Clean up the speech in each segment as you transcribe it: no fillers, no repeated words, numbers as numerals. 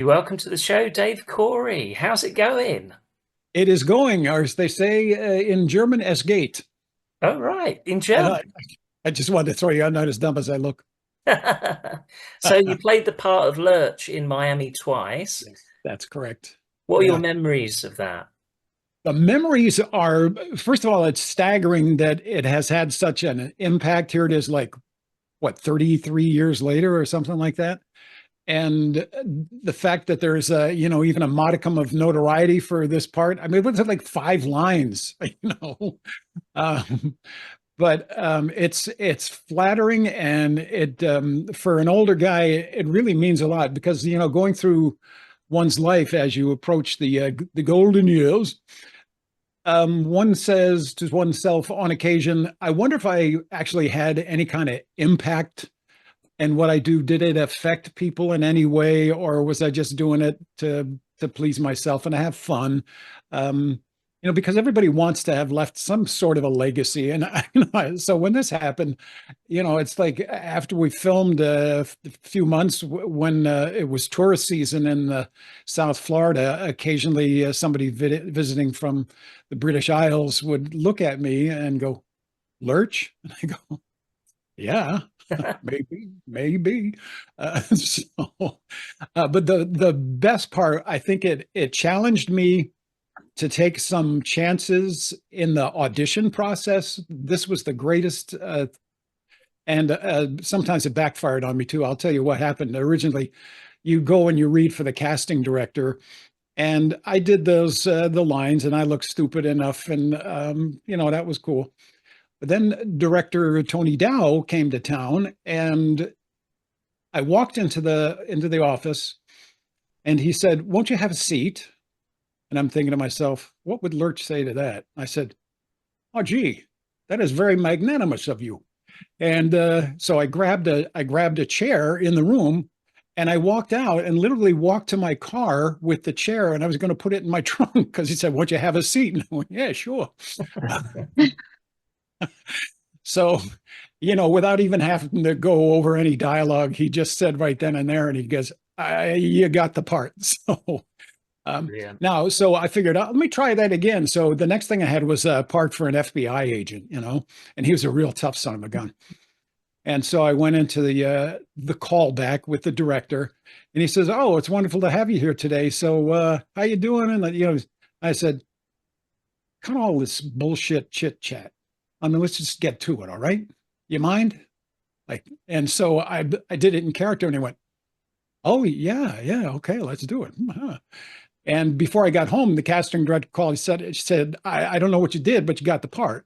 Welcome to the show, Dave Corey. How's it going? It is going, or as they say in German, es geht. Oh, right, in And German. I just wanted to throw you out, not as dumb as I look. So you played the part of Lurch in Miami twice. Yes, that's correct. What are your Yeah. memories of that? The memories are, first of all, it's staggering that it has had such an impact. Here it is, like, what, 33 years later or something like that. And the fact that there's even a modicum of notoriety for this part. I mean, it was like 5 lines, Um, but it's flattering, and it for an older guy, it really means a lot because going through one's life as you approach the golden years, one says to oneself on occasion, I wonder if I actually had any kind of impact. And what I do, did it affect people in any way, or was I just doing it to please myself and to have fun? Because everybody wants to have left some sort of a legacy. And so when this happened, it's like after we filmed a few months when it was tourist season in South Florida, occasionally somebody visiting from the British Isles would look at me and go, Lurch? And I go, yeah. Maybe. But the best part, I think it challenged me to take some chances in the audition process. This was the greatest, and sometimes it backfired on me too. I'll tell you what happened. Originally, you go and you read for the casting director, and I did those the lines, and I looked stupid enough, and that was cool. But then director Tony Dow came to town, and I walked into the office, and he said, "Won't you have a seat?" And I'm thinking to myself, what would Lurch say to that? I said, "Oh, gee, that is very magnanimous of you." And so I grabbed a chair in the room, and I walked out and literally walked to my car with the chair, and I was going to put it in my trunk because he said, "Won't you have a seat?" And I went, "Yeah, sure." So, without even having to go over any dialogue, he just said right then and there, and he goes, "You got the part." So, Brilliant. now, so I figured out, let me try that again. So the next thing I had was a part for an FBI agent, and he was a real tough son of a gun. And so I went into the callback with the director, and he says, "Oh, it's wonderful to have you here today. So, how you doing?" And I said, "Cut all this bullshit chit chat. I mean, let's just get to it, all right? You mind?" And so I did it in character, and he went, "Oh, yeah, okay, let's do it." Huh. And before I got home, the casting director called. She said, I don't know what you did, but you got the part."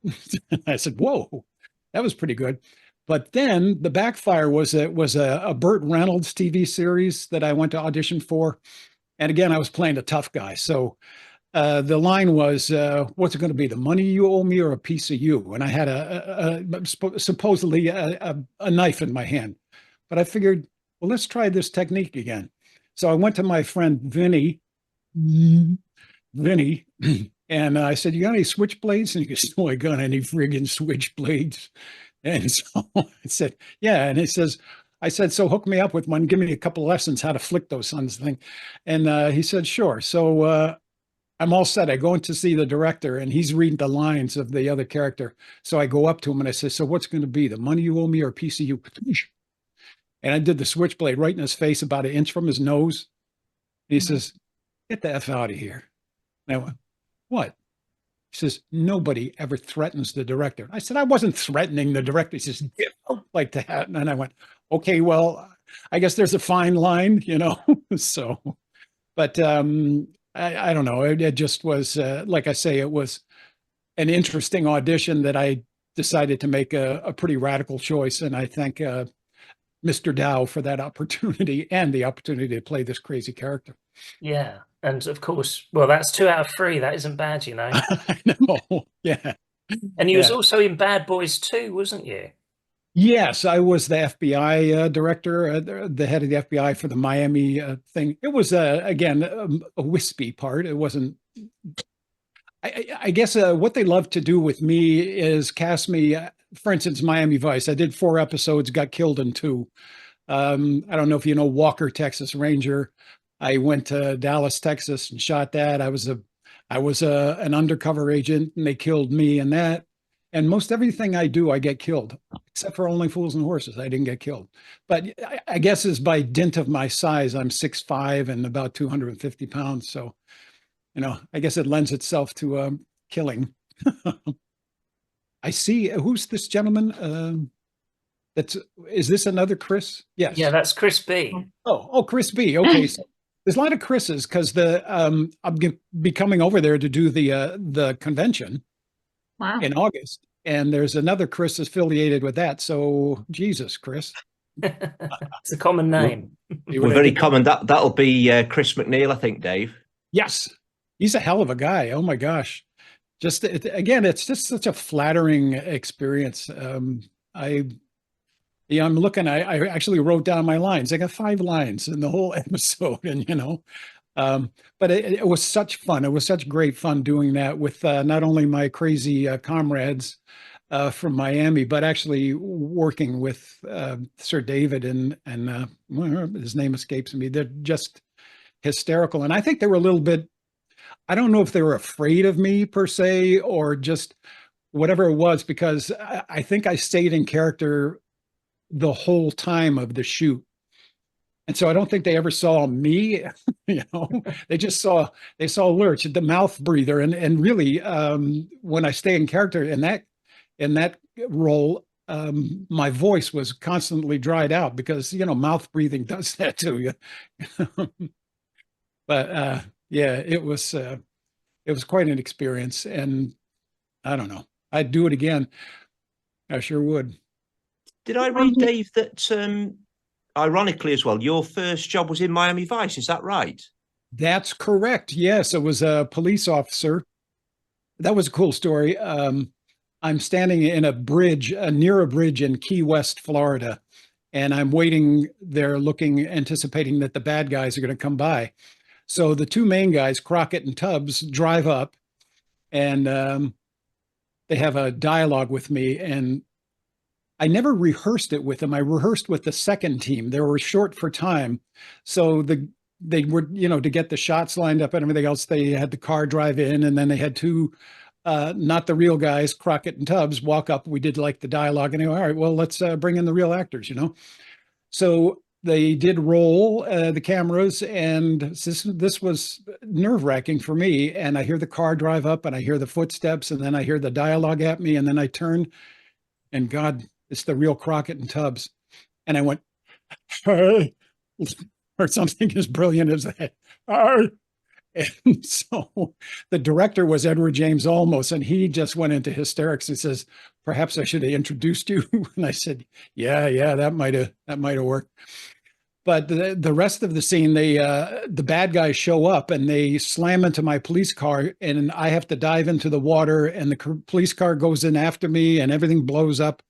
I said, "Whoa, that was pretty good." But then the backfire was a Burt Reynolds TV series that I went to audition for. And again, I was playing a tough guy. So the line was, "What's it going to be? The money you owe me or a piece of you?" And I had supposedly a knife in my hand. But I figured, well, let's try this technique again. So I went to my friend Vinny, and I said, "You got any switchblades?" And he goes, "Oh, I got any friggin' switchblades." And so I said, "Yeah." And he says, I said, "So hook me up with one. Give me a couple lessons how to flick those sons thing." And he said, "Sure." So I'm all set. I go in to see the director, and he's reading the lines of the other character. So I go up to him and I say, "So what's going to be? The money you owe me or a piece of you?" And I did the switchblade right in his face, about an inch from his nose. And he says, "Get the F out of here." And I went, "What?" He says, "Nobody ever threatens the director." I said, "I wasn't threatening the director." He says, "Get out like that." And I went, "Okay, well, I guess there's a fine line." So, but I don't know. It just was, like I say, it was an interesting audition that I decided to make a pretty radical choice. And I thank Mr. Dow for that opportunity and the opportunity to play this crazy character. Yeah. And of course, well, that's 2 out of 3. That isn't bad, you know. I know. Yeah. And you was Yeah. also in Bad Boys too, wasn't you? Yes, I was the FBI director, the head of the FBI for the Miami thing. It was, again, a wispy part. It wasn't, I guess what they love to do with me is cast me, for instance, Miami Vice. I did 4 episodes, got killed in 2. I don't know if you know Walker, Texas Ranger. I went to Dallas, Texas, and shot that. I was an undercover agent, and they killed me in that. And most everything I do, I get killed, except for Only Fools and Horses. I didn't get killed, but I guess is by dint of my size. I'm 6'5" and about 250 pounds. So I guess it lends itself to killing. I see. Who's this gentleman? That's is this another Chris? Yeah, Yes. that's Chris B. Oh, Chris B. Okay, so there's a lot of Chris's because I'm gonna be coming over there to do the convention Wow. in August, and there's another Chris affiliated with that. So Jesus, Chris, It's a common name. see We're what I very did? common. That'll be Chris McNeil, I think, Dave. Yes, he's a hell of a guy. Oh my gosh, again, it's just such a flattering experience. I Yeah, I'm looking. I actually wrote down my lines. I got 5 lines in the whole episode, and but it was such fun. It was such great fun doing that with not only my crazy comrades from Miami, but actually working with Sir David and well, his name escapes me. They're just hysterical, and I think they were a little bit. I don't know if they were afraid of me per se, or just whatever it was, because I think I stayed in character the whole time of the shoot. And so I don't think they ever saw me, they just saw Lurch, the mouth breather. And really, when I stay in character in that role, my voice was constantly dried out because, mouth breathing does that to you. But yeah, it was quite an experience. And I don't know, I'd do it again. I sure would. Did I read, Dave, that ironically as well, your first job was in Miami Vice? Is that right? That's correct. Yes, it was a police officer. That was a cool story. I'm standing in a bridge, near a bridge in Key West, Florida, and I'm waiting there looking, anticipating that the bad guys are going to come by. So the two main guys, Crockett and Tubbs, drive up, and they have a dialogue with me, and I never rehearsed it with them. I rehearsed with the second team. They were short for time. So they were, to get the shots lined up and everything else, they had the car drive in, and then they had two, not the real guys, Crockett and Tubbs, walk up. We did like the dialogue, and they go, all right, well, let's bring in the real actors, So they did roll the cameras, and this was nerve-wracking for me. And I hear the car drive up, and I hear the footsteps, and then I hear the dialogue at me, and then I turn, and God, it's the real Crockett and Tubbs. And I went, hey, or something as brilliant as that. Hey. And so the director was Edward James Olmos, and he just went into hysterics and says, perhaps I should have introduced you. And I said, yeah, that might have worked. But the rest of the scene, the bad guys show up and they slam into my police car, and I have to dive into the water, and the police car goes in after me, and everything blows up.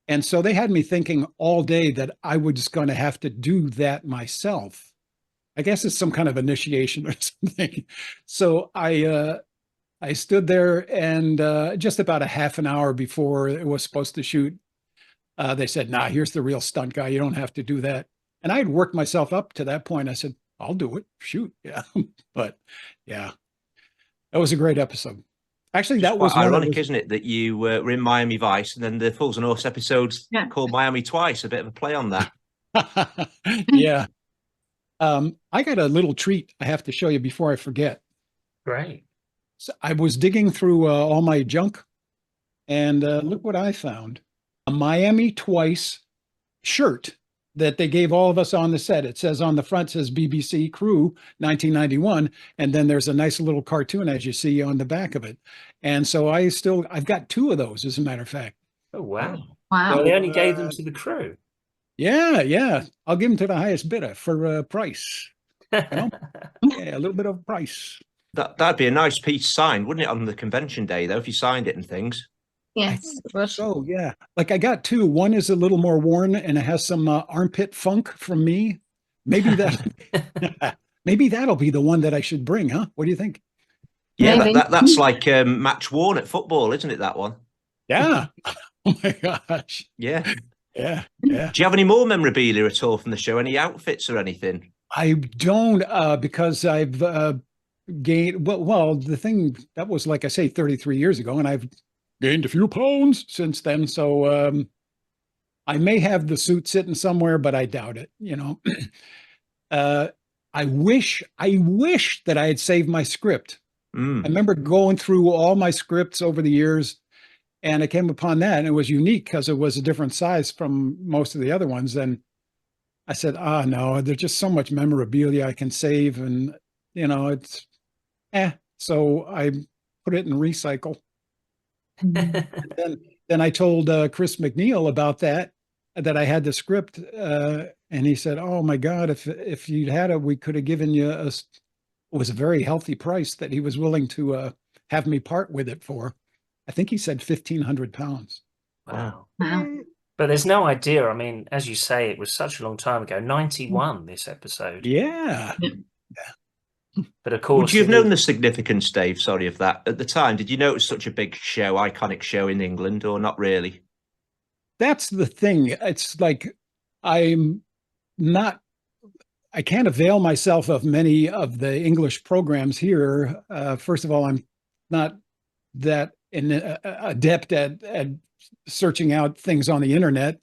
And so they had me thinking all day that I was going to have to do that myself. I guess it's some kind of initiation or something. So I stood there, and just about a half an hour before it was supposed to shoot, they said, nah, here's the real stunt guy. You don't have to do that. And I had worked myself up to that point. I said, I'll do it. Shoot. Yeah. But yeah, that was a great episode. Actually, that was ironic, isn't it, that you were in Miami Vice, and then the Fools and Horse episodes called Miami Twice, a bit of a play on that. Yeah. I got a little treat I have to show you before I forget. Great. So I was digging through all my junk, and look what I found. A Miami Twice shirt that they gave all of us on the set. It says on the front, says BBC Crew 1991. And then there's a nice little cartoon, as you see, on the back of it. And so I've got 2 of those, as a matter of fact. Oh, wow. Wow. So they only gave them to the crew. Yeah. I'll give them to the highest bidder for a price. Yeah, a little bit of a price. That'd be a nice piece signed, wouldn't it, on the convention day, though, if you signed it and things? Yes. So yeah, like I got 2. One is a little more worn, and it has some armpit funk from me. Maybe maybe that'll be the one that I should bring, huh? What do you think? Yeah, that's like match worn at football, isn't it, that one? Yeah. Oh my gosh. Yeah. Yeah, yeah. Do you have any more memorabilia at all from the show? Any outfits or anything? I don't because I've gained well, the thing that was, like I say, 33 years ago, and I've gained a few pounds since then. So I may have the suit sitting somewhere, but I doubt it, you know. uh I wish that I had saved my script. I remember going through all my scripts over the years, and I came upon that, and it was unique because it was a different size from most of the other ones. And I said, no, there's just so much memorabilia I can save, and it's So I put it in recycle. Then I told Chris McNeil about that I had the script, and he said, "Oh my God, if you'd had it, we could have given you it was a very healthy price that he was willing to have me part with it for. I think he said 1,500 pounds. Wow. Wow. But there's no idea. I mean, as you say, it was such a long time ago. 91, this episode. Yeah. But of Would course, you have it known is- the significance, Dave? Sorry of that. At the time, did you know it was such a big show, iconic show in England, or not really? That's the thing. It's like I'm not, I can't avail myself of many of the English programs here. First of all, I'm not that adept at searching out things on the internet.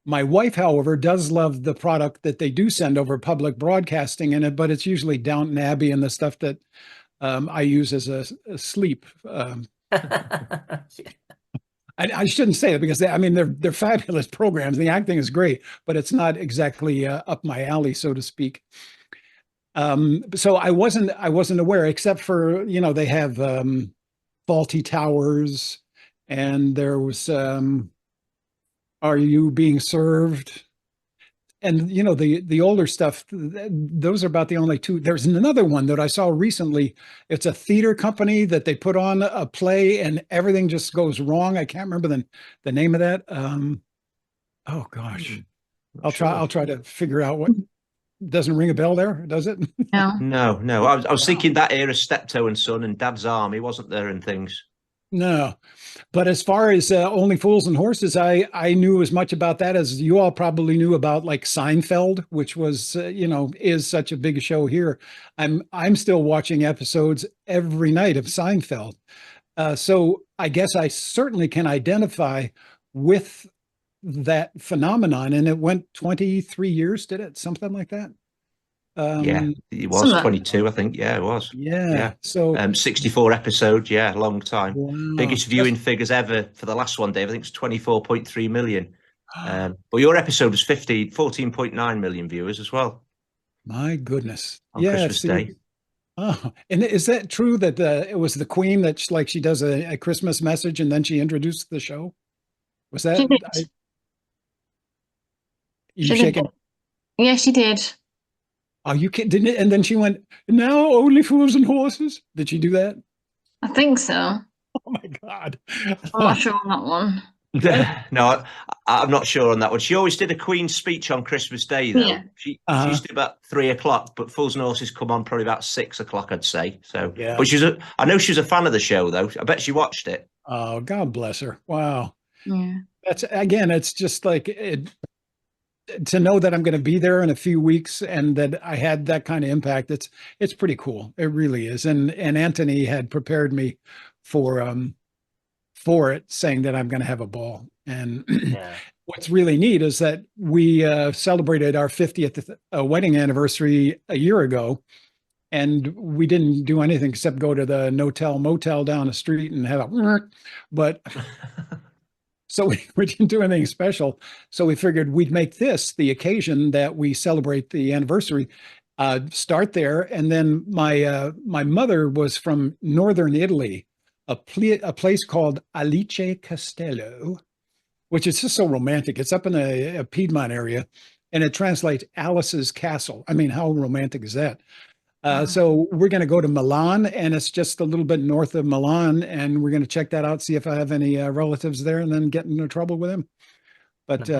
My wife, however, does love the product that they do send over public broadcasting in it, but it's usually Downton Abbey and the stuff that I use as a sleep. I shouldn't say it because they're fabulous programs. The acting is great, but it's not exactly up my alley, so to speak. So I wasn't aware, except for they have Faulty Towers, and there was Are You Being Served? And the older stuff, those are about the only two. There's another one that I saw recently. It's a theater company that they put on a play and everything just goes wrong. I can't remember the name of that. Oh gosh. I'll try to figure out what. Doesn't ring a bell there, does it? No. No. I was thinking that era, Steptoe and Son and Dad's Army, wasn't there, and things. No. But as far as Only Fools and Horses, I knew as much about that as you all probably knew about like Seinfeld, which was is such a big show here. I'm still watching episodes every night of Seinfeld, so I guess I certainly can identify with that phenomenon. And it went 23 years, did it? Something like that. Yeah, it was 22, I think. Yeah, it was. Yeah. So 64 episodes. Yeah, long time. wow. Biggest viewing figures ever for the last one, Dave. I think it's 24.3 million. But your episode was 14.9 million viewers as well. My goodness. On Christmas Day. Oh, and is that true that it was the Queen that she does a Christmas message and then she introduced the show? Was that? She did. You She shaking? did. Yeah, she did. Oh, you can't, didn't it? And then she went, "Now only fools and horses." Did she do that? I think so. Oh my God. I'm not sure on that one. No, I'm not sure on that one. She always did a Queen's speech on Christmas Day, though. Yeah. She used to do about 3 o'clock, but Fools and Horses come on probably about 6 o'clock, I'd say. So, yeah. But I know she was a fan of the show, though. I bet she watched it. Oh, God bless her. Wow. Yeah. It's just like to know that I'm going to be there in a few weeks and that I had that kind of impact. It's pretty cool. It really is. And Anthony had prepared me for it, saying that I'm going to have a ball. And what's really neat is that we celebrated our 50th wedding anniversary a year ago, and we didn't do anything except go to the no-tell motel down the street and have but so we didn't do anything special. So we figured we'd make this the occasion that we celebrate the anniversary. Start there, and then my mother was from northern Italy, a place called Alice Castello, which is just so romantic. It's up in a Piedmont area, and it translates Alice's Castle. I mean, how romantic is that? So we're going to go to Milan, and it's just a little bit north of Milan, and we're going to check that out, see if I have any relatives there, and then get into trouble with them. But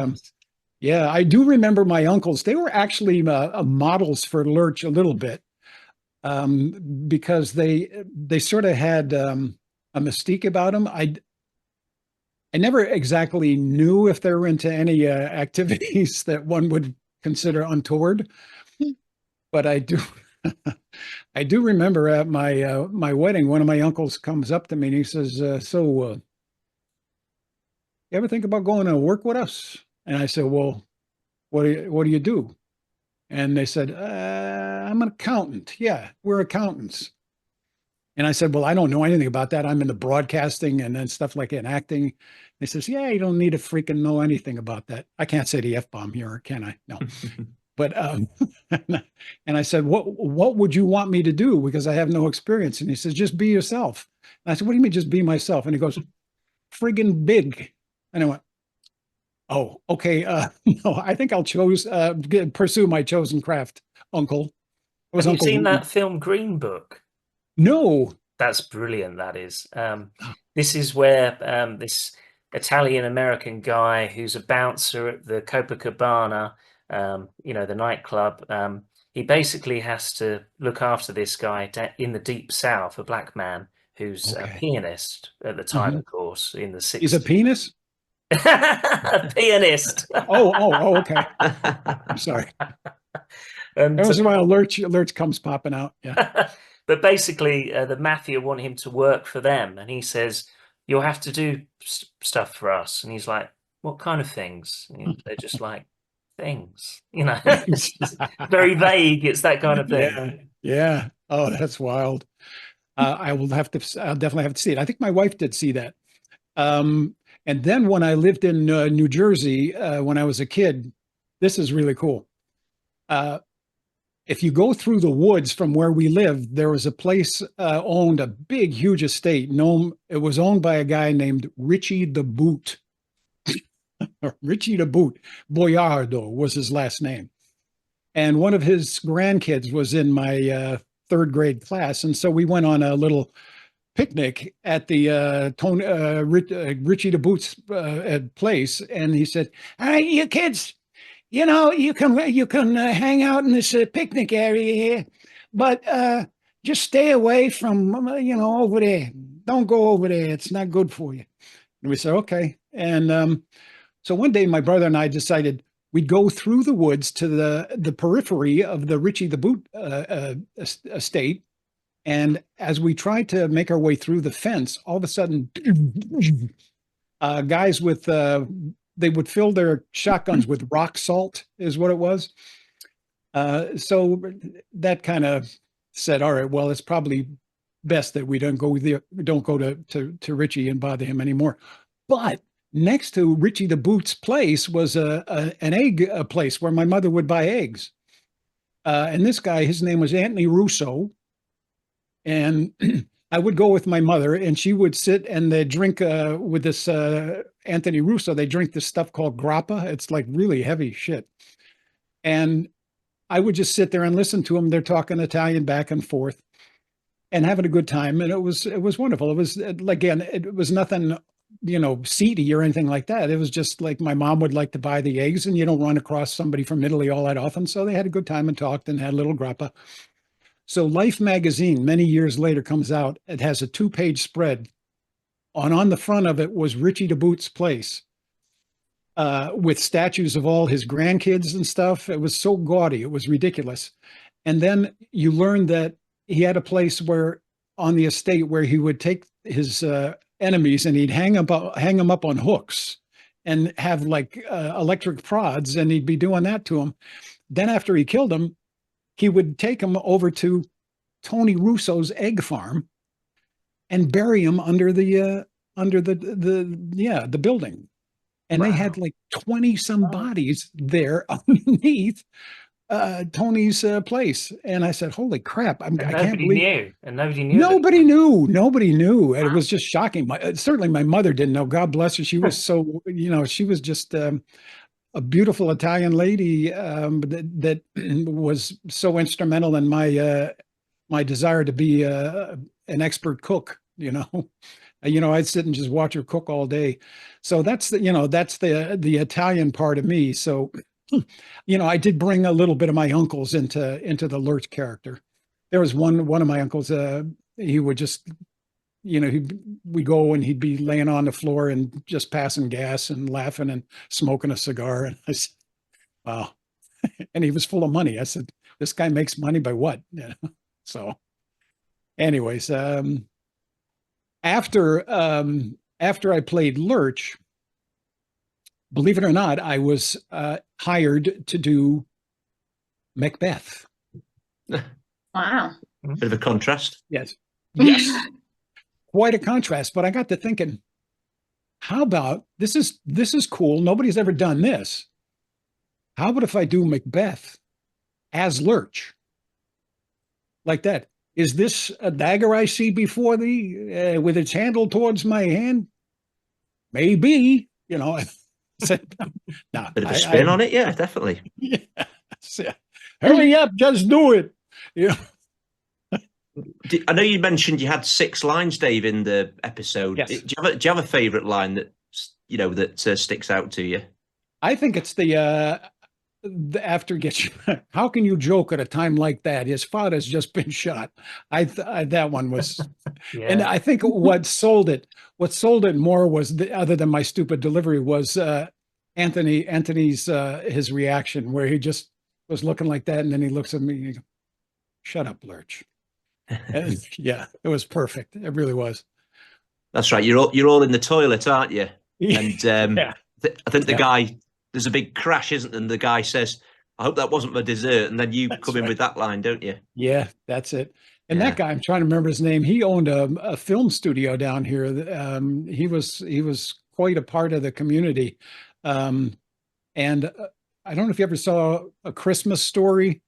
yeah, I do remember my uncles. They were actually models for Lurch a little bit, because they sort of had a mystique about them. I never exactly knew if they were into any activities that one would consider untoward, but I do. I do remember at my wedding, one of my uncles comes up to me and he says, "So, you ever think about going to work with us?" And I said, "Well, what do you do?" And they said, "I'm an accountant." "Yeah, we're accountants." And I said, "Well, I don't know anything about that. I'm into broadcasting and then stuff like that, and acting." He says, "Yeah, you don't need to freaking know anything about that." I can't say the F bomb here, can I? No. But and I said, "What would you want me to do? Because I have no experience." And he says, "Just be yourself." And I said, "What do you mean, just be myself?" And he goes, "Friggin' big." And I went, "Oh, okay. No, I think I'll pursue my chosen craft, Uncle." It was Have you Uncle seen Louis. that film Green Book? No. That's brilliant, that is. This is where this Italian American guy who's a bouncer at the Copacabana, the nightclub, he basically has to look after this guy in the deep south, a black man who's a Okay. pianist at the time, Mhm. of course, in the He's a 60s. penis? A pianist. Oh, okay. I'm sorry. And That was why Lurch comes popping out. Yeah. but basically, the mafia want him to work for them, and he says, "You'll have to do stuff for us." And he's like, "What kind of things?" And they're just like, "Things," Thanks. It's just very vague. It's that kind of thing. Yeah. Yeah. Oh, that's wild. I'll definitely have to see it. I think my wife did see that. Um, and then when I lived in New Jersey, when I was a kid, this is really cool. Uh, if you go through the woods from where we lived, there was a place owned a big, huge estate. It was owned by a guy named Richie the Boot. Richie the Boot. Boyardo was his last name. And one of his grandkids was in my third grade class. And so we went on a little picnic at the Richie the Boot's place. And he said, "All right, you kids, you can hang out in this picnic area here, but just stay away from over there. Don't go over there. It's not good for you." And we said, "Okay." And so one day, my brother and I decided we'd go through the woods to the periphery of the Richie the Boot estate. And as we tried to make our way through the fence, all of a sudden, guys with they would fill their shotguns with rock salt, is what it was. So that kind of said, "All right, well, it's probably best that we don't go to Richie and bother him anymore." But next to Richie the Boot's place was an egg place where my mother would buy eggs. And this guy, his name was Anthony Russo, and I would go with my mother, and she would sit and they drink with this Anthony Russo. They drink this stuff called grappa. It's like really heavy shit. And I would just sit there and listen to them. They're talking Italian back and forth and having a good time, and it was wonderful. It was again, it was nothing, seedy or anything like that. It was just like my mom would like to buy the eggs, and you don't run across somebody from Italy all that often. So they had a good time and talked and had a little grappa. So Life magazine, many years later, comes out. It has a 2-page spread. On the front of it was Richie the Boot's place, with statues of all his grandkids and stuff. It was so gaudy. It was ridiculous. And then you learn that he had a place where on the estate where he would take his enemies and he'd hang them up on hooks and have like electric prods, and he'd be doing that to them. Then after he killed them, he would take them over to Tony Russo's egg farm and bury them under the building. And they had Wow. like 20 some bodies there underneath Tony's place. And I said, "Holy crap. And I can't nobody believe." knew. And nobody knew that. Nobody knew. Nobody knew. And it Wow. was just shocking. Certainly my mother didn't know. God bless her. She was so, she was just a beautiful Italian lady that was so instrumental in my desire to be an expert cook. I'd sit and just watch her cook all day. So that's the Italian part of me. So, I did bring a little bit of my uncles into the Lurch character. There was one of my uncles. He would just we go and he'd be laying on the floor and just passing gas and laughing and smoking a cigar. And I said, wow. And he was full of money. I said, this guy makes money by what? So anyways, after I played Lurch, believe it or not, I was hired to do Macbeth. Wow. Bit of a contrast. Yes. Yes. Quite a contrast. But I got to thinking, how about this is cool. Nobody's ever done this. How about if I do Macbeth as Lurch? Like that. Is this a dagger I see before thee with its handle towards my hand? Maybe, I said, no. Bit of a spin on it, yeah, definitely. Yeah. Hurry up, just do it. I know you mentioned you had 6 lines, Dave, in the episode. Yes. Do you have a favourite line that that sticks out to you? I think it's the after gets how can you joke at a time like that? His father's just been shot. That one was, Yeah. and I think what sold it more was other than my stupid delivery was Anthony's his reaction where he just was looking like that, and then he looks at me and he goes, "Shut up, Lurch." And, yeah, it was perfect. It really was. That's right. You're all in the toilet, aren't you? And Yeah. I think the guy, there's a big crash, isn't there? And the guy says, "I hope that wasn't my dessert." And then you come in with that line, don't you? Yeah, that's it. And that guy, I'm trying to remember his name. He owned a film studio down here. He was quite a part of the community. And I don't know if you ever saw A Christmas Story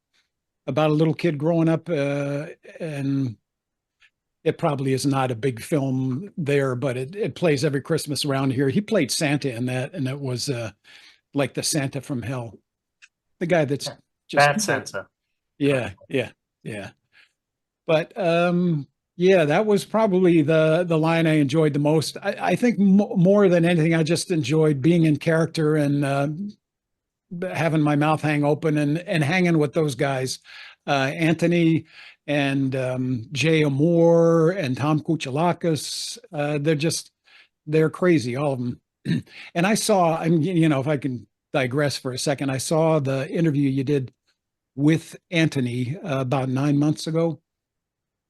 about a little kid growing up, and it probably is not a big film there, but it plays every Christmas around here. He played Santa in that, and it was like the Santa from hell, the guy that's just Bad Santa. Yeah. But yeah, that was probably the line I enjoyed the most. I think more than anything, I just enjoyed being in character and having my mouth hang open and hanging with those guys, Anthony and Jay Amore and Tom Kuchalakis. They're crazy, all of them. And I saw, if I can digress for a second, I saw the interview you did with Anthony about 9 months ago.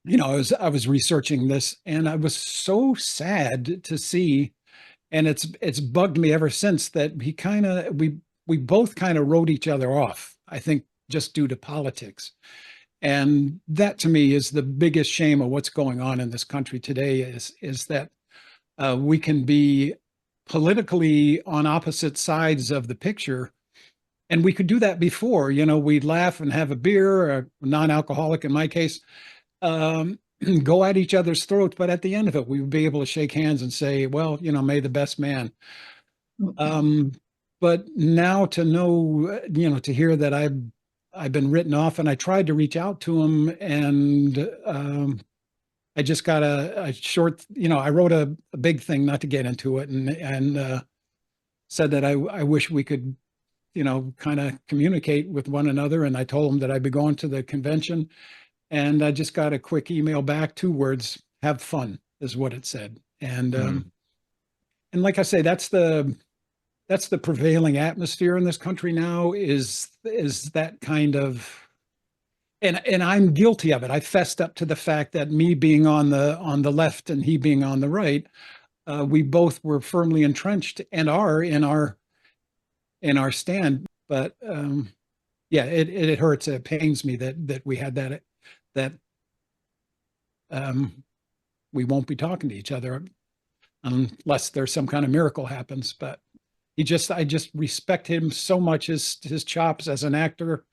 I was researching this, and I was so sad to see, and it's bugged me ever since that we both kind of wrote each other off, I think, just due to politics. And that to me is the biggest shame of what's going on in this country today is that we can be politically on opposite sides of the picture. And we could do that before, we'd laugh and have a beer, a non-alcoholic in my case, go at each other's throats. But at the end of it, we would be able to shake hands and say, well, may the best man. But now to know, to hear that I've been written off, and I tried to reach out to him, and I just got a short, I wrote a big thing, not to get into it, and said that I wish we could, kind of communicate with one another. And I told him that I'd be going to the convention, and I just got a quick email back, 2 words: "Have fun," is what it said. And and like I say, that's the prevailing atmosphere in this country now, is that kind of, and I'm guilty of it. I fessed up to the fact that me being on the left and he being on the right, we both were firmly entrenched and are in our stand. But yeah, it hurts. It pains me that we had that we won't be talking to each other unless there's some kind of miracle happens. But I just respect him so much, his chops as an actor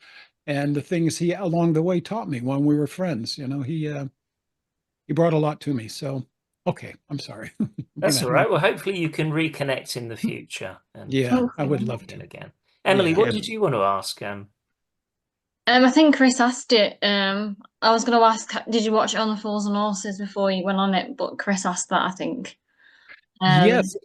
and the things he along the way taught me when we were friends. He brought a lot to me. So, okay, I'm sorry. That's all right. Well, hopefully you can reconnect in the future. And yeah, I would love to again. Emily, Yeah. what did you want to ask? I think Chris asked it. I was going to ask, did you watch it on the Fools and Horses before you went on it? But Chris asked that, I think. Yes.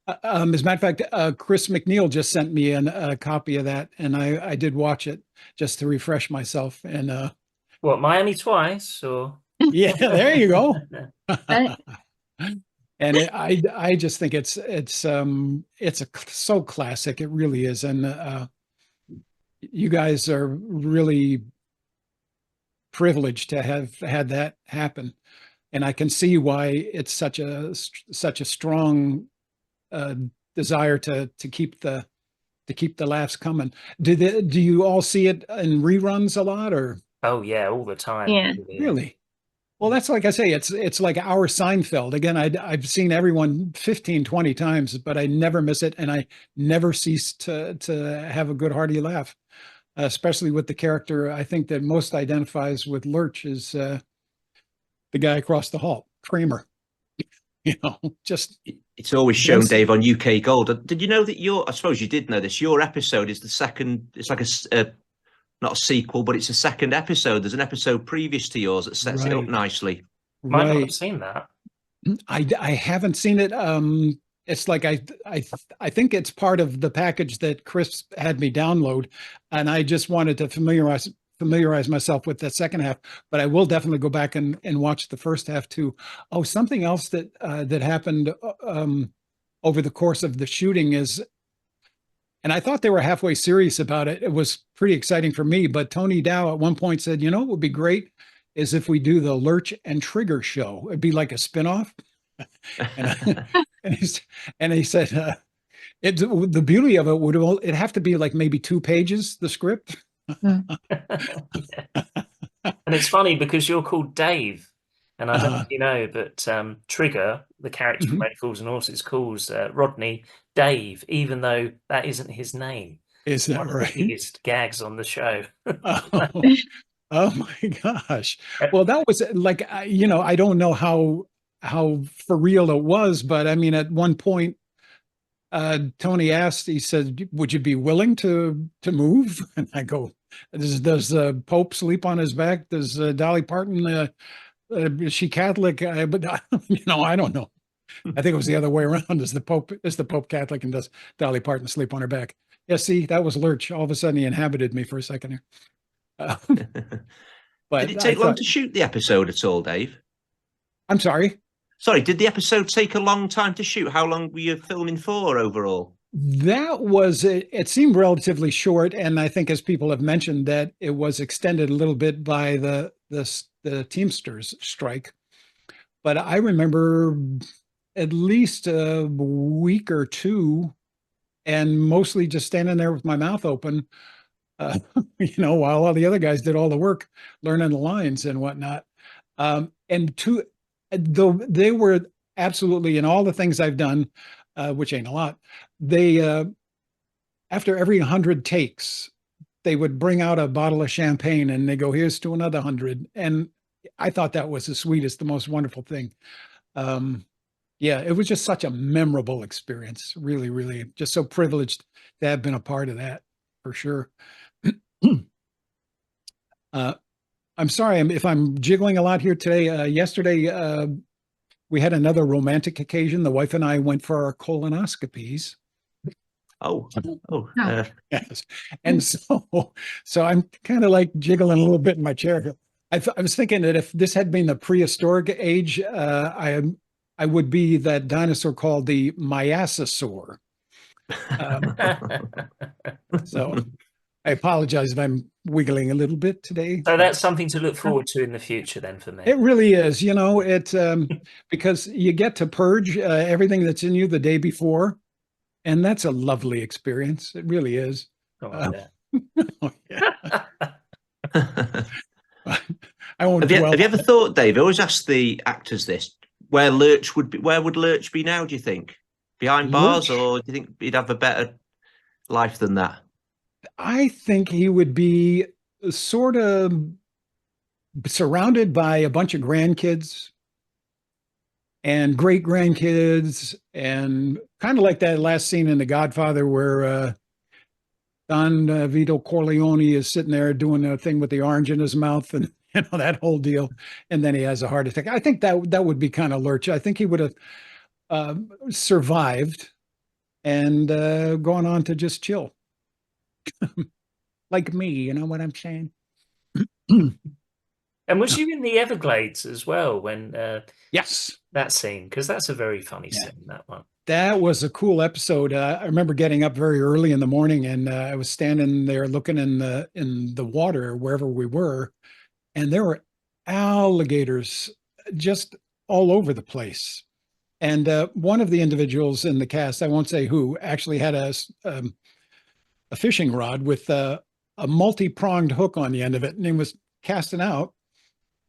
As a matter of fact, Chris McNeil just sent me a copy of that, and I did watch it just to refresh myself. And What, Miami Twice or? Yeah, there you go. Right. And I just think so classic. It really is. And you guys are really privileged to have had that happen. And I can see why it's such a strong uh, desire to keep the laughs coming. Do you all see it in reruns a lot, or Oh yeah, all the time. Yeah. Yeah. really? Well, that's like I say, it's like our Seinfeld. Again, I've seen everyone 15, 20 times, but I never miss it, and I never cease to have a good hearty laugh, especially with the character I think that most identifies with Lurch is the guy across the hall, Kramer. Just It's always shown, once. Dave, on UK Gold. Did you know that I suppose you did know this, your episode is the second, it's like not a sequel, but it's a second episode. There's an episode previous to yours that sets it up Right, nicely. Might not have right. seen that. I haven't seen it. It's like I think it's part of the package that Chris had me download, and I just wanted to familiarize myself with that second half. But I will definitely go back and watch the first half too. Oh, something else that happened over the course of the shooting is, and I thought they were halfway serious about it. It was pretty exciting for me. But Tony Dow at one point said, "What would be great is if we do the Lurch and Trigger show. It'd be like a spinoff." And and he said, the beauty of it would it have to be like maybe 2 pages, the script. And it's funny because you're called Dave, and I don't know Uh, if you know, but Trigger, the character from mhm. Only Fools and Horses, calls Rodney Dave, even though that isn't his name. Is that One of the right? biggest gags on the show. Oh, oh my gosh. Well, that was like, I don't know how for real it was, but I mean, at one point, Tony asked, he said, "Would you be willing to move?" And I go, "Does Pope sleep on his back? Does Dolly Parton, is she Catholic?" But I don't know. I think it was the other way around. Is the Pope Catholic and does Dolly Parton sleep on her back? Yeah, see, that was Lurch. All of a sudden, he inhabited me for a second here. Uh, Did but it I take long thought, to shoot the episode at all, Dave? I'm sorry. Sorry, did the episode take a long time to shoot? How long were you filming for overall? That was it. It seemed relatively short, and I think, as people have mentioned, that it was extended a little bit by the Teamsters strike. But I remember at least a week or two, and mostly just standing there with my mouth open, uh, while all the other guys did all the work, learning the lines and whatnot. And though they were absolutely in all the things I've done, which ain't a lot, they after every 100 takes, they would bring out a bottle of champagne and they go, "Here's to another 100." And I thought that was the sweetest, the most wonderful thing. Um, yeah, it was just such a memorable experience. Really, really, just so privileged to have been a part of that, for sure. uh, I'm sorry if I'm jiggling a lot here today. Yesterday, we had another romantic occasion. The wife and I went for our colonoscopies. Oh, Oh. Yes. And so I'm kind of like jiggling a little bit in my chair. I was thinking that if this had been the prehistoric age, I would be that dinosaur called the Myasosaur. Um, so I apologize if I'm wiggling a little bit today, So but that's something to look forward to in the future then for me. it really is. Because you get to purge everything that's in you the day before, and that's a lovely experience. It really is. Oh, Uh, I oh, yeah. bet. I won't Have you, dwell have you on ever it. thought, Dave? I always ask the actors this: where Lurch would be? Where would Lurch be now? Do you think behind bars, Lurch, or do you think he'd have a better life than that? I think he would be sort of surrounded by a bunch of grandkids and great grandkids, and kind of like that last scene in The Godfather where Don Vito Corleone is sitting there doing a thing with the orange in his mouth, and that whole deal, and then he has a heart attack. I think that would be kind of Lurch. I think he would have survived and gone on to just chill, like me. You know what I'm saying? And was you in the Everglades as well when Yes. that scene? Because that's a very funny Yeah. scene, that one. That was a cool episode. I remember getting up very early in the morning, and I was standing there looking in the water wherever we were, and there were alligators just all over the place. And one of the individuals in the cast, I won't say who, actually had a fishing rod with a multi-pronged hook on the end of it, and he was casting out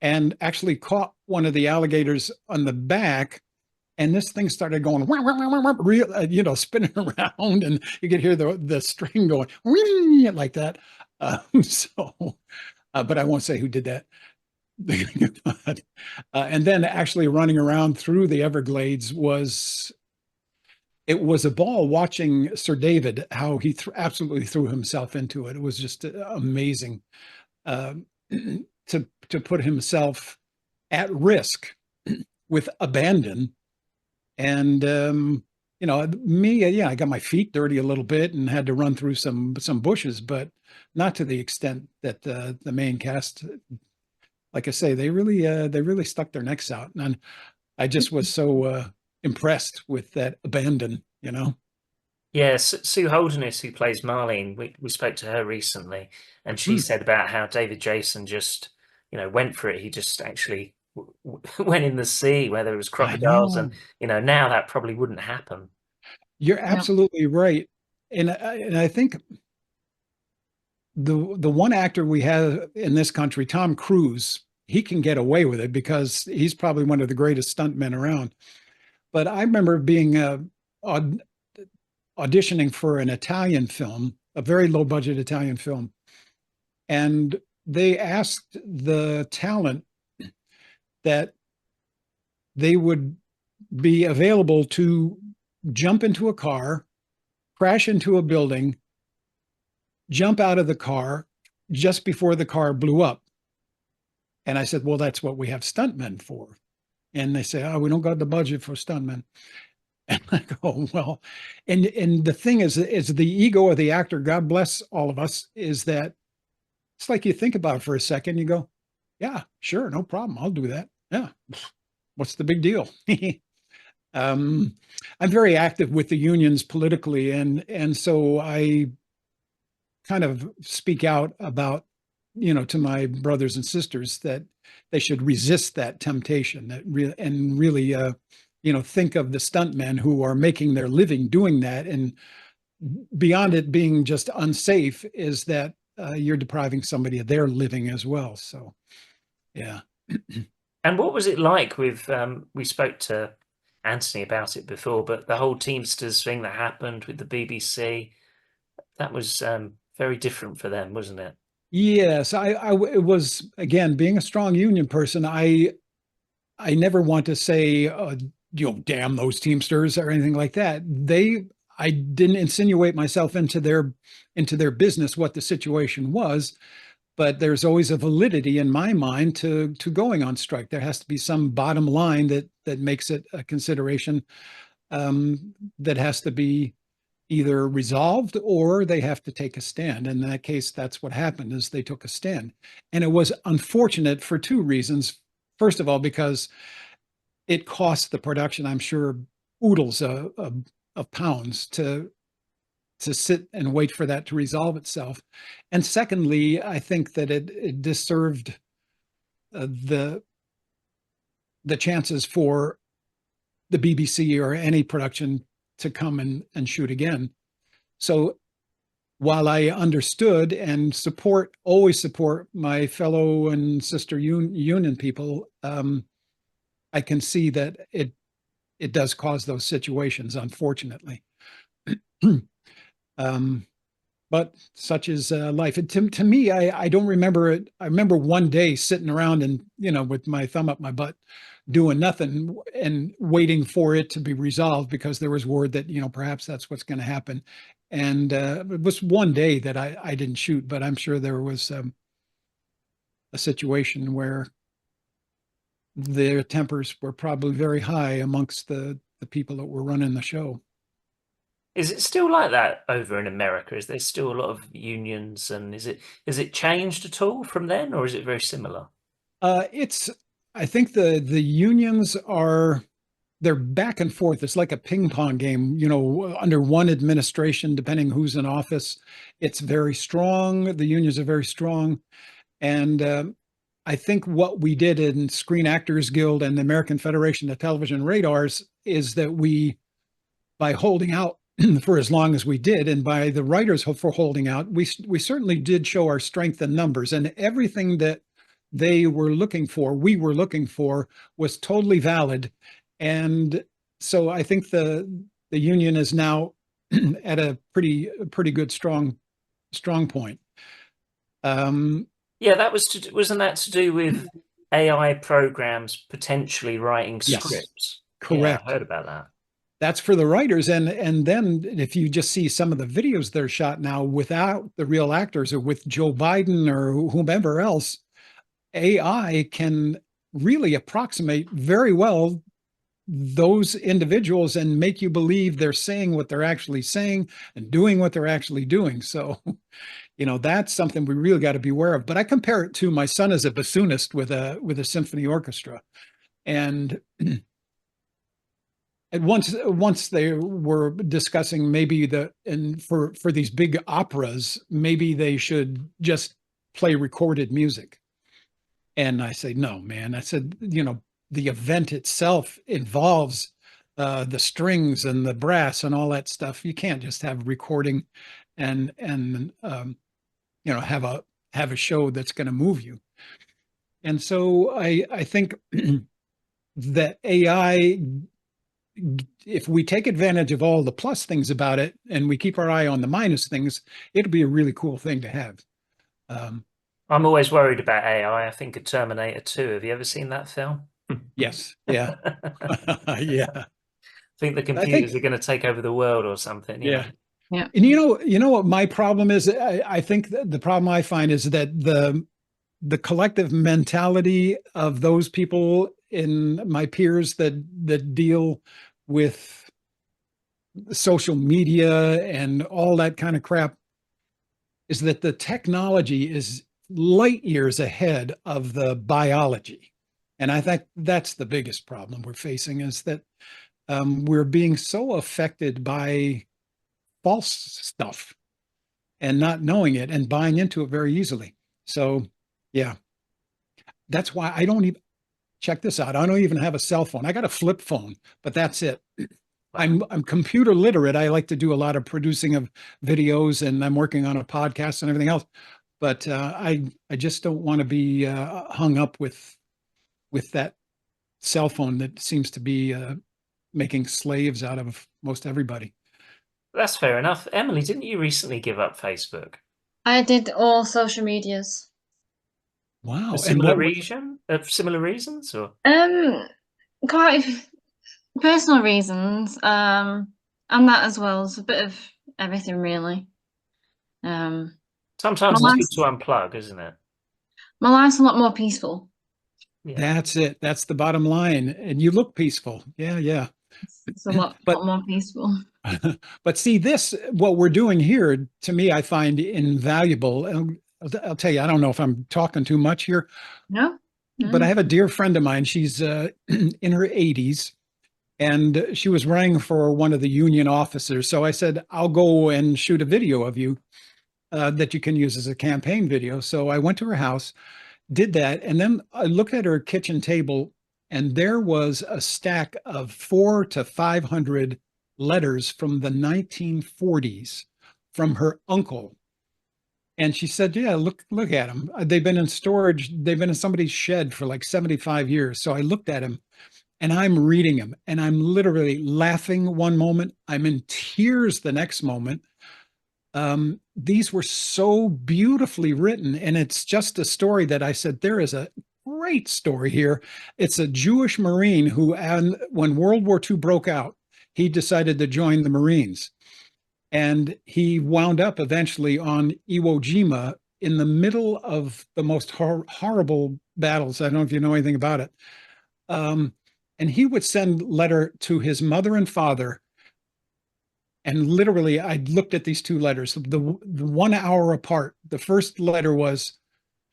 and actually caught one of the alligators on the back. And this thing started going, wah, wah, wah, wah, wah, real, spinning around, and you could hear the string going like that. But I won't say who did that. And then actually running around through the Everglades it was a ball watching Sir David, how he absolutely threw himself into it. It was just amazing to put himself at risk with abandon. And me, yeah, I got my feet dirty a little bit and had to run through some bushes, but not to the extent that the main cast. Like I say, they really stuck their necks out, and I just was so impressed with that abandon. Yeah, Sue Holderness, who plays Marlene, we spoke to her recently, and she Mm. said about how David Jason just, went for it. He just actually went in the sea where there was I crocodiles, and know. now that probably wouldn't happen. You're Yeah. absolutely right, and I think the one actor we have in this country, Tom Cruise, he can get away with it because he's probably one of the greatest stuntmen around. But I remember being auditioning for an Italian film, a very low budget Italian film, and they asked the talent that they would be available to jump into a car, crash into a building, jump out of the car just before the car blew up. And I said, well, that's what we have stuntmen for. And they say, oh, we don't got the budget for stuntmen. And I go, well, and the thing is the ego of the actor, God bless all of us, is that it's like you think about it for a second, you go, yeah, sure, no problem. I'll do that. Yeah. What's the big deal? I'm very active with the unions politically, and so I kind of speak out about, to my brothers and sisters that they should resist that temptation, and really, think of the stuntmen who are making their living doing that. And beyond it being just unsafe, is that you're depriving somebody of their living as well. So, yeah. And what was it like with, we spoke to Anthony about it before, but the whole Teamsters thing that happened with the BBC, that was very different for them, wasn't it? Yes, it was, again, being a strong union person. I never want to say, damn those Teamsters or anything like that. I didn't insinuate myself into their business, what the situation was, but there's always a validity in my mind to going on strike. There has to be some bottom line that makes it a consideration, that has to be either resolved or they have to take a stand. In that case, that's what happened, is they took a stand. And it was unfortunate for two reasons. First of all, because it cost the production, I'm sure, oodles of pounds to sit and wait for that to resolve itself. And secondly, I think that it disserved the chances for the BBC or any production to come and shoot again. So while I understood and always support my fellow and sister union people, I can see that it does cause those situations, unfortunately. But such is life. And to me, I don't remember it. I remember one day sitting around and, with my thumb up my butt, doing nothing and waiting for it to be resolved, because there was word that, perhaps that's what's going to happen. And it was one day that I didn't shoot, but I'm sure there was a situation where their tempers were probably very high amongst the people that were running the show. Is it still like that over in America? Is there still a lot of unions, and has it changed at all from then, or is it very similar? It's, I think the unions are, they're back and forth. It's like a ping pong game, under one administration, depending who's in office. It's very strong. The unions are very strong. And I think what we did in Screen Actors Guild and the American Federation of Television Radars is that we, by holding out for as long as we did, and by the writers for holding out, we certainly did show our strength in numbers, and everything that they were looking for, we were looking for, was totally valid. And so I think the union is now at a pretty good strong point. Yeah, wasn't that to do with AI programs potentially writing Yes, scripts? correct. Yeah, I heard about that. That's for the writers. And then if you just see some of the videos that are shot now without the real actors or with Joe Biden or whomever else, AI can really approximate very well those individuals and make you believe they're saying what they're actually saying and doing what they're actually doing. So, that's something we really got to be aware of. But I compare it to, my son is a bassoonist with a symphony orchestra. And once they were discussing maybe for these big operas, maybe they should just play recorded music. And I say, no, man. I said, the event itself involves the strings and the brass and all that stuff. You can't just have recording and have a show that's going to move you. And so I think that AI, if we take advantage of all the plus things about it and we keep our eye on the minus things, it'll be a really cool thing to have. I'm always worried about AI. I think of Terminator 2. Have you ever seen that film? Yes. Yeah. Yeah. I think the computers are going to take over the world or something. Yeah. Yeah. And you know what my problem is? I think the problem I find is that the collective mentality of those people in my peers that deal with social media and all that kind of crap is that the technology is light years ahead of the biology. And I think that's the biggest problem we're facing, is that we're being so affected by false stuff and not knowing it and buying into it very easily. So, yeah, that's why I don't even, check this out. I don't even have a cell phone. I got a flip phone, but that's it. I'm computer literate. I like to do a lot of producing of videos, and I'm working on a podcast and everything else. But I just don't want to be hung up with that cell phone that seems to be making slaves out of most everybody. That's fair enough. Emily, didn't you recently give up Facebook? I did all social medias. Wow. For similar reasons, or? Quite personal reasons. And that as well. It's a bit of everything, really. Sometimes it's good to unplug, isn't it? My life's a lot more peaceful. Yeah. That's it. That's the bottom line. And you look peaceful. Yeah, yeah. It's a lot more peaceful. But see, what we're doing here, to me, I find invaluable. And I'll tell you, I don't know if I'm talking too much here. No. But I have a dear friend of mine. She's in her 80s, and she was running for one of the union officers. So I said, I'll go and shoot a video of you that you can use as a campaign video. So I went to her house, did that, and then I looked at her kitchen table, and there was a stack of 400 to 500 letters from the 1940s from her uncle. And she said, yeah, look at them. They've been in storage. They've been in somebody's shed for like 75 years. So I looked at them and I'm reading them, and I'm literally laughing one moment. I'm in tears the next moment. These were so beautifully written. And it's just a story that I said, there is a great story here. It's a Jewish Marine who, when World War II broke out, he decided to join the Marines. And he wound up eventually on Iwo Jima in the middle of the most horrible battles. I don't know if you know anything about it. And he would send letter to his mother and father. And literally, I looked at these two letters, the 1 hour apart. The first letter was,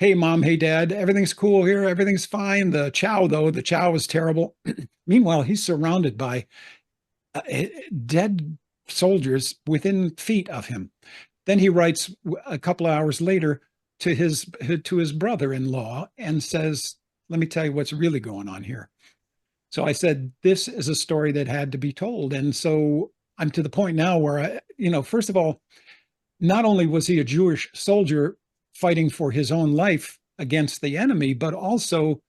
hey, mom, hey, dad, everything's cool here. Everything's fine. The chow, though, the chow is terrible. Meanwhile, he's surrounded by dead soldiers within feet of him. Then he writes a couple of hours later to his brother-in-law and says, let me tell you what's really going on here. So I said, this is a story that had to be told. And so I'm to the point now where first of all, not only was he a Jewish soldier fighting for his own life against the enemy, but also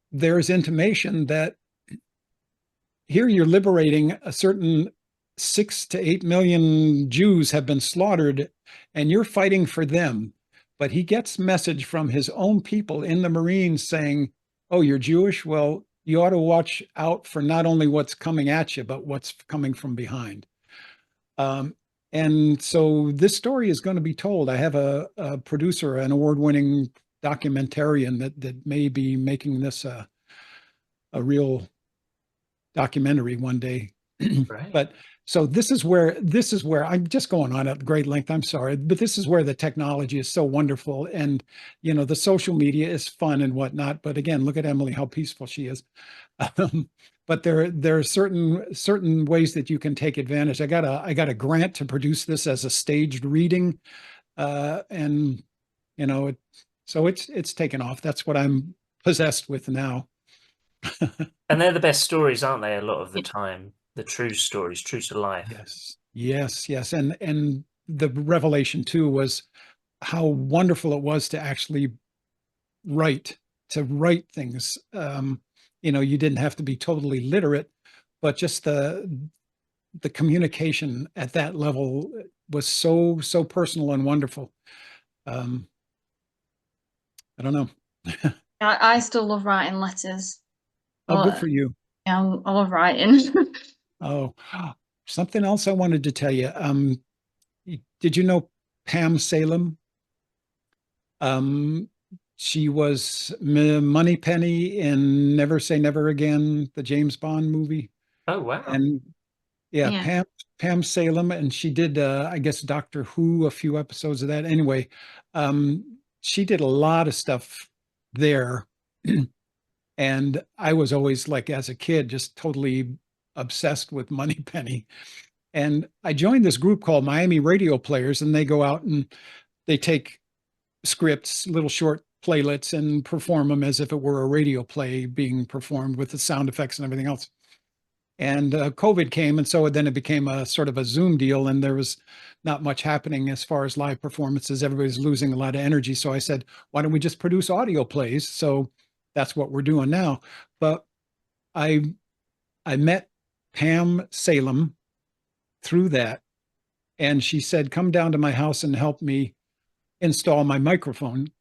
there's intimation that here you're liberating a certain 6 to 8 million Jews have been slaughtered, and you're fighting for them. But he gets message from his own people in the Marines saying, oh, you're Jewish? Well, you ought to watch out for not only what's coming at you, but what's coming from behind. And so this story is going to be told. I have a producer, an award-winning documentarian that may be making this a real documentary one day. Right. But so this is where I'm just going on at great length. I'm sorry, but this is where the technology is so wonderful, and the social media is fun and whatnot. But again, look at Emily, how peaceful she is. But there are certain ways that you can take advantage. I got a grant to produce this as a staged reading, and so it's taken off. That's what I'm possessed with now. And they're the best stories, aren't they? A lot of the time, the true stories, true to life. Yes. And the revelation too was how wonderful it was to actually write things. You didn't have to be totally literate, but just the communication at that level was so personal and wonderful. I don't know. I still love writing letters. Oh, good for you. Yeah, I love writing. Oh, something else I wanted to tell you. Did you know Pam Salem? She was Moneypenny in Never Say Never Again, the James Bond movie. Oh, wow. And yeah, Yeah. Pam Salem, and she did I guess Doctor Who, a few episodes of that. Anyway, she did a lot of stuff there. And I was always, like, as a kid, just totally obsessed with Moneypenny. And I joined this group called Miami Radio Players, and they go out and they take scripts, little short playlets, and perform them as if it were a radio play being performed with the sound effects and everything else. And COVID came, and so then it became a sort of a Zoom deal, and there was not much happening as far as live performances. Everybody's losing a lot of energy. So I said, why don't we just produce audio plays? So that's what we're doing now. But I met Pam Salem through that, and she said, come down to my house and help me install my microphone.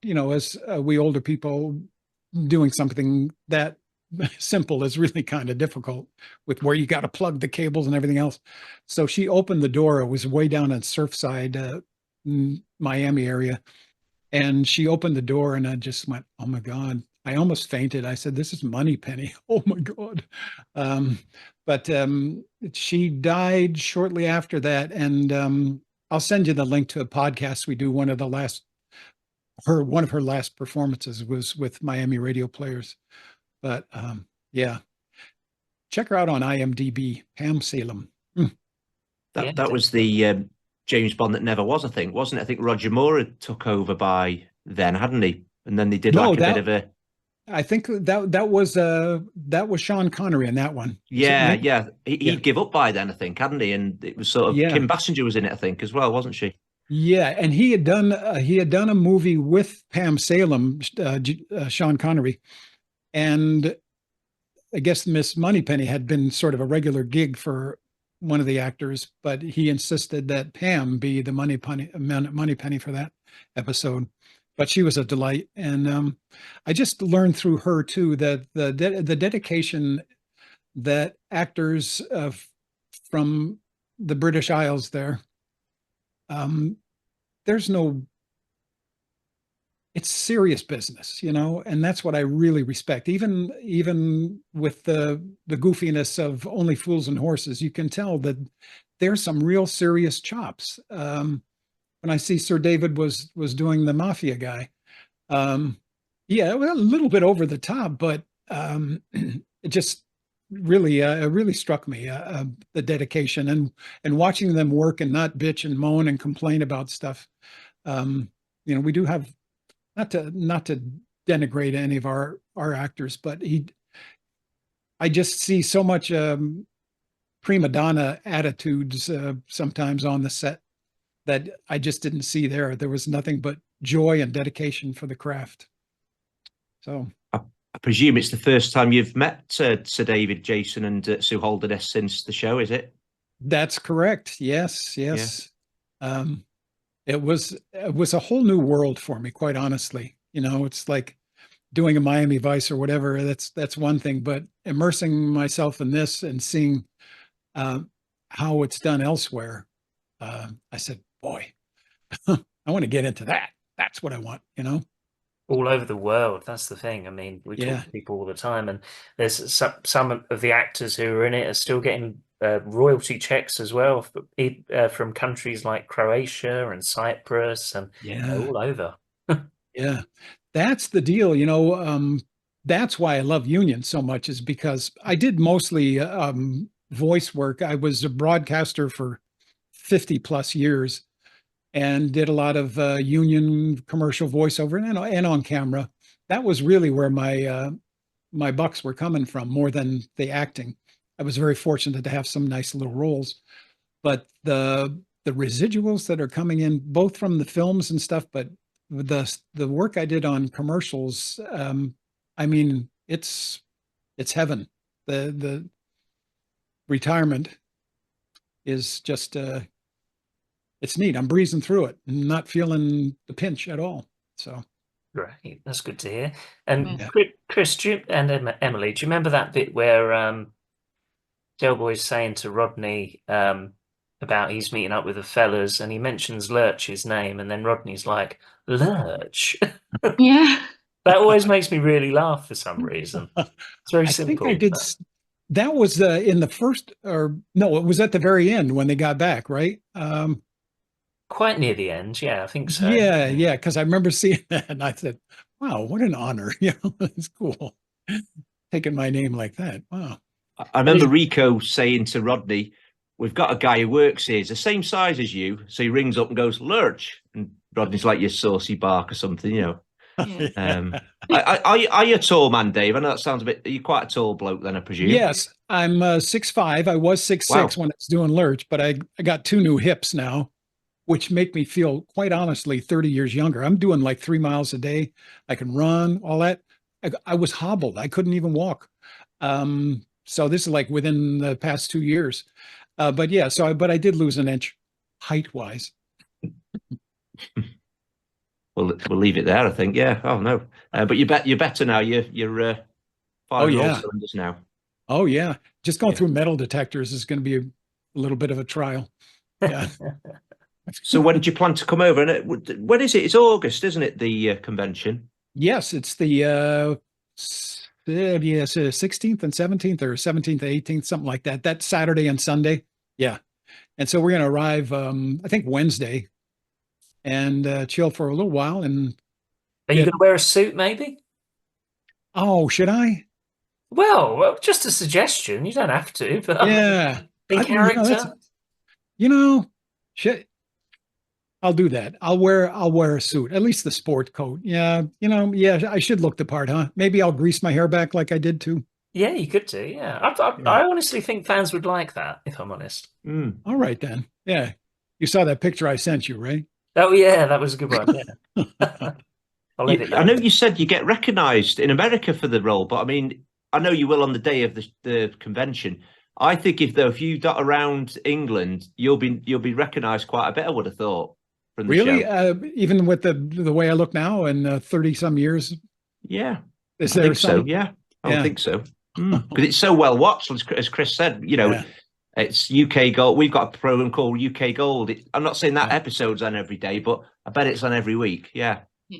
As we older people, doing something that simple is really kind of difficult with where you got to plug the cables and everything else. So she opened the door. It was way down in Surfside, Miami area. And she opened the door, and I just went, oh my God. I almost fainted. I said, this is Moneypenny. Oh my God. But she died shortly after that. And I'll send you the link to a podcast we do. One of her last performances was with Miami Radio Players. But yeah, check her out on IMDb, Pam Salem. That was the James Bond that never was, I think, wasn't it? I think Roger Moore had took over by then, hadn't he? And then they did bit of a. I think that was Sean Connery in that one. Yeah. He'd give up by then, I think, hadn't he? And it was sort of Kim Basinger was in it, I think, as well, wasn't she? Yeah, and he had done a movie with Pam Salem, Sean Connery, and I guess Miss Moneypenny had been sort of a regular gig for one of the actors, but he insisted that Pam be the Moneypenny for that episode. But she was a delight, and I just learned through her too that the dedication that actors from the British Isles there, it's serious business, and that's what I really respect. Even with the goofiness of Only Fools and Horses, you can tell that there's some real serious chops. when I see Sir David was doing the mafia guy. Yeah, well, a little bit over the top, but it just really struck me, the dedication and watching them work and not bitch and moan and complain about stuff. We do have, not to denigrate any of our actors, but I just see so much prima donna attitudes sometimes on the set that I just didn't see there. There was nothing but joy and dedication for the craft. So I presume it's the first time you've met Sir David, Jason, and Sue Holderness since the show, is it? that's correct. Yes, yes. It was a whole new world for me, quite honestly. It's like doing a Miami Vice or whatever. That's one thing, but immersing myself in this and seeing how it's done elsewhere, I said, boy, I want to get into that. That's what I want, All over the world. That's the thing. I mean, we talk to people all the time, and there's some of the actors who are in it are still getting royalty checks as well from countries like Croatia and Cyprus, and all over. Yeah, that's the deal. That's why I love Union so much, is because I did mostly voice work. I was a broadcaster for 50 plus years and did a lot of union commercial voiceover and on camera. That was really where my bucks were coming from, more than the acting. I was very fortunate to have some nice little roles, but the residuals that are coming in, both from the films and stuff, but the work I did on commercials, I mean, it's heaven. The retirement is just it's neat. I'm breezing through it, not feeling the pinch at all. So Great, that's good to hear. And Yeah. Chris, and Emily, do you remember that bit where Del Boy's saying to Rodney about he's meeting up with the fellas, and he mentions Lurch's name, and then Rodney's like, Lurch? Yeah. That always makes me really laugh for some reason. It's very I simple. think I did. That was in the first, or no, it was at the very end when they got back, right? Quite near the end, yeah, I think so. Yeah, because I remember seeing that and I said, wow, what an honor. It's cool. Taking my name like that. Wow. I remember Rico saying to Rodney, we've got a guy who works here, he's the same size as you. So he rings up and goes, Lurch. And Rodney's like your saucy bark or something, Yeah. Are you a tall man, Dave? I know that sounds are you quite a tall bloke then, I presume? Yes, I'm 6'5". I was 6'6" Wow. when I was doing Lurch, but I got 2 new hips now, which make me feel, quite honestly, 30 years younger. I'm doing like 3 miles a day. I can run, all that. I was hobbled. I couldn't even walk. So this is like within the past 2 years. But yeah, but I did lose an inch height-wise. We'll leave it there, I think. Yeah. Oh no. But you're better now. You're firing all cylinders now. Oh yeah. Just going through metal detectors is going to be a little bit of a trial. Yeah. So when did you plan to come over? And when is it? It's August, isn't it? The convention. Yes, it's the 16th and 17th, or 17th and 18th, something like that. That's Saturday and Sunday. Yeah. And so we're going to arrive, I think Wednesday, and chill for a little while. And are you going to wear a suit, maybe? Oh, should I? Well, just a suggestion. You don't have to, but Yeah. in character. Shit. I'll do that. I'll wear a suit, at least the sport coat. Yeah, I should look the part, huh? Maybe I'll grease my hair back like I did too. Yeah, you could do. Yeah, I honestly think fans would like that, if I'm honest. All right then. Yeah, you saw that picture I sent you, right? Oh yeah, that was a good one. Yeah. I'll leave it there. I know you said you get recognised in America for the role, but I mean, I know you will on the day of the convention. I think if you dot around England, you'll be recognised quite a bit. I would have thought. Really? Even with the way I look now and 30 some years? Yeah. I think so. Yeah. I would think so. Because it's so well watched, as Chris said, it's UK Gold. We've got a program called UK Gold. I'm not saying that episode's on every day, but I bet it's on every week. Yeah.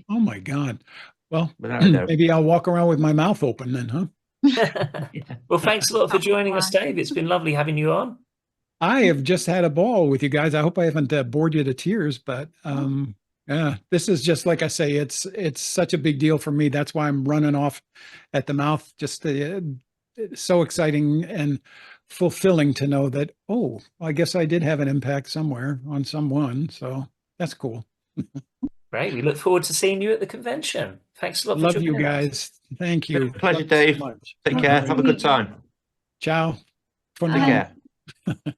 Oh my God. Well, maybe I'll walk around with my mouth open then, huh? Well, thanks a lot for joining us, Dave. It's been lovely having you on. I have just had a ball with you guys. I hope I haven't bored you to tears, but yeah, this is just like I say, it's such a big deal for me. That's why I'm running off at the mouth. Just it's so exciting and fulfilling to know that, oh, I guess I did have an impact somewhere on someone. So that's cool. Great. We look forward to seeing you at the convention. Thanks a lot for Love you joining us. guys. Thank you. Pleasure, Love you so Dave. much. Take Well, care. nice Have to a good meet you. time. Ciao. For Take now. Bye. care.